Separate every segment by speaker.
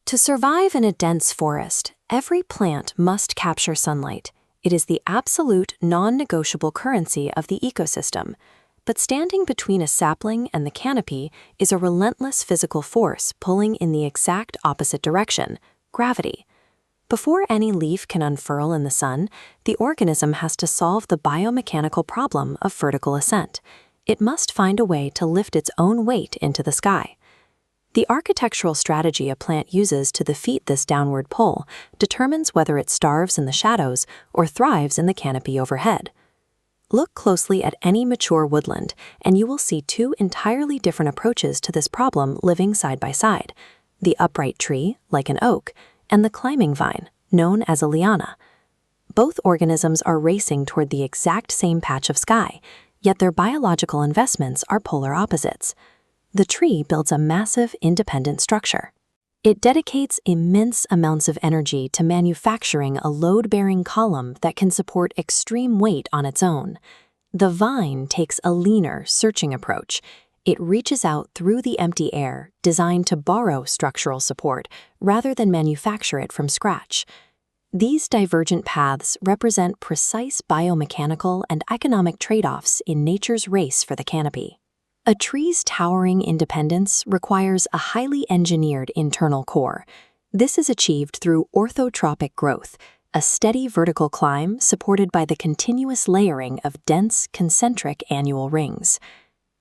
Speaker 1: To survive in a dense forest, every plant must capture sunlight. It is the absolute non-negotiable currency of the ecosystem. But standing between a sapling and the canopy is a relentless physical force pulling in the exact opposite direction: gravity. Before any leaf can unfurl in the sun, the organism has to solve the biomechanical problem of vertical ascent. It must find a way to lift its own weight into the sky. The architectural strategy a plant uses to defeat this downward pull determines whether it starves in the shadows or thrives in the canopy overhead. Look closely at any mature woodland, and you will see two entirely different approaches to this problem living side by side: the upright tree, like an oak, and the climbing vine, known as a liana. Both organisms are racing toward the exact same patch of sky, yet their biological investments are polar opposites. The tree builds a massive, independent structure. It dedicates immense amounts of energy to manufacturing a load-bearing column that can support extreme weight on its own. The vine takes a leaner, searching approach. It reaches out through the empty air, designed to borrow structural support rather than manufacture it from scratch. These divergent paths represent precise biomechanical and economic trade-offs in nature's race for the canopy. A tree's towering independence requires a highly engineered internal core. This is achieved through orthotropic growth, a steady vertical climb supported by the continuous layering of dense, concentric annual rings.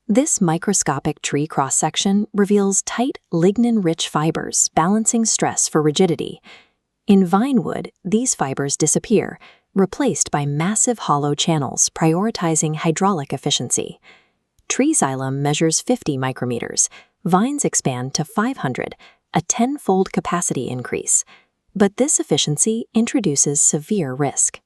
Speaker 1: This microscopic tree cross-section reveals tight, lignin-rich fibers balancing stress for rigidity. In vinewood, these fibers disappear, replaced by massive hollow channels prioritizing hydraulic efficiency. Tree xylem measures 50 micrometers. Vines expand to 500, a 10-fold capacity increase. But this efficiency introduces severe risk.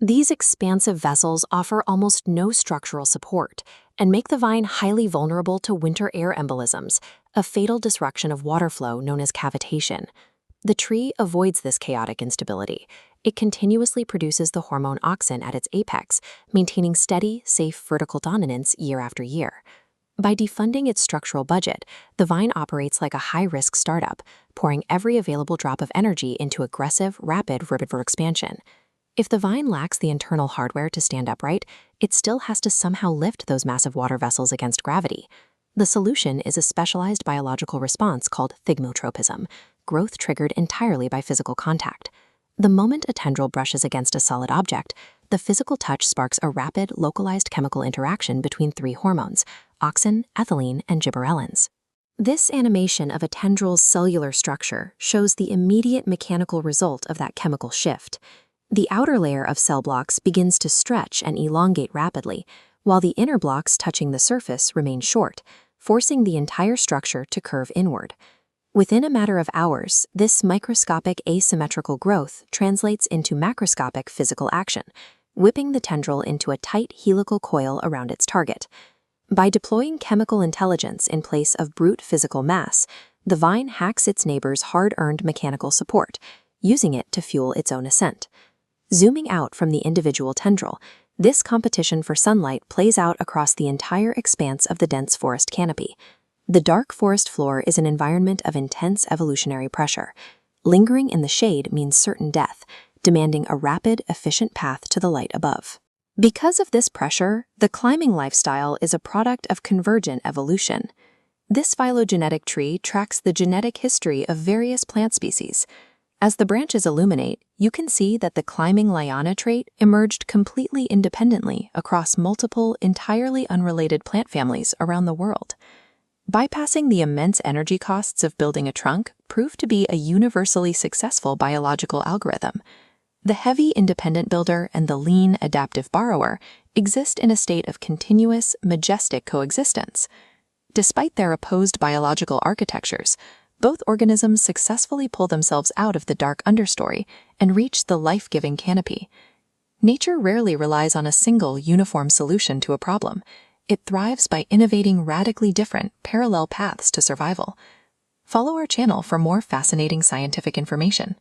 Speaker 1: These expansive vessels offer almost no structural support and make the vine highly vulnerable to winter air embolisms, a fatal disruption of water flow known as cavitation. The tree avoids this chaotic instability. It continuously produces the hormone auxin at its apex, maintaining steady, safe vertical dominance year after year. By defunding its structural budget, the vine operates like a high-risk startup, pouring every available drop of energy into aggressive, rapid river expansion. If the vine lacks the internal hardware to stand upright, it still has to somehow lift those massive water vessels against gravity. The solution is a specialized biological response called thigmotropism, growth triggered entirely by physical contact. The moment a tendril brushes against a solid object, the physical touch sparks a rapid, localized chemical interaction between three hormones: auxin, ethylene, and gibberellins. This animation of a tendril's cellular structure shows the immediate mechanical result of that chemical shift. The outer layer of cell blocks begins to stretch and elongate rapidly, while the inner blocks touching the surface remain short, forcing the entire structure to curve inward. Within a matter of hours, this microscopic asymmetrical growth translates into macroscopic physical action, whipping the tendril into a tight helical coil around its target. By deploying chemical intelligence in place of brute physical mass, the vine hacks its neighbor's hard-earned mechanical support, using it to fuel its own ascent. Zooming out from the individual tendril, this competition for sunlight plays out across the entire expanse of the dense forest canopy. The dark forest floor is an environment of intense evolutionary pressure. Lingering in the shade means certain death, demanding a rapid, efficient path to the light above. Because of this pressure, the climbing lifestyle is a product of convergent evolution. This phylogenetic tree tracks the genetic history of various plant species. As the branches illuminate, you can see that the climbing liana trait emerged completely independently across multiple, entirely unrelated plant families around the world. Bypassing the immense energy costs of building a trunk proved to be a universally successful biological algorithm. The heavy independent builder and the lean adaptive borrower exist in a state of continuous, majestic coexistence. Despite their opposed biological architectures, both organisms successfully pull themselves out of the dark understory and reach the life-giving canopy. Nature rarely relies on a single, uniform solution to a problem. It thrives by innovating radically different, parallel paths to survival. Follow our channel for more fascinating scientific information.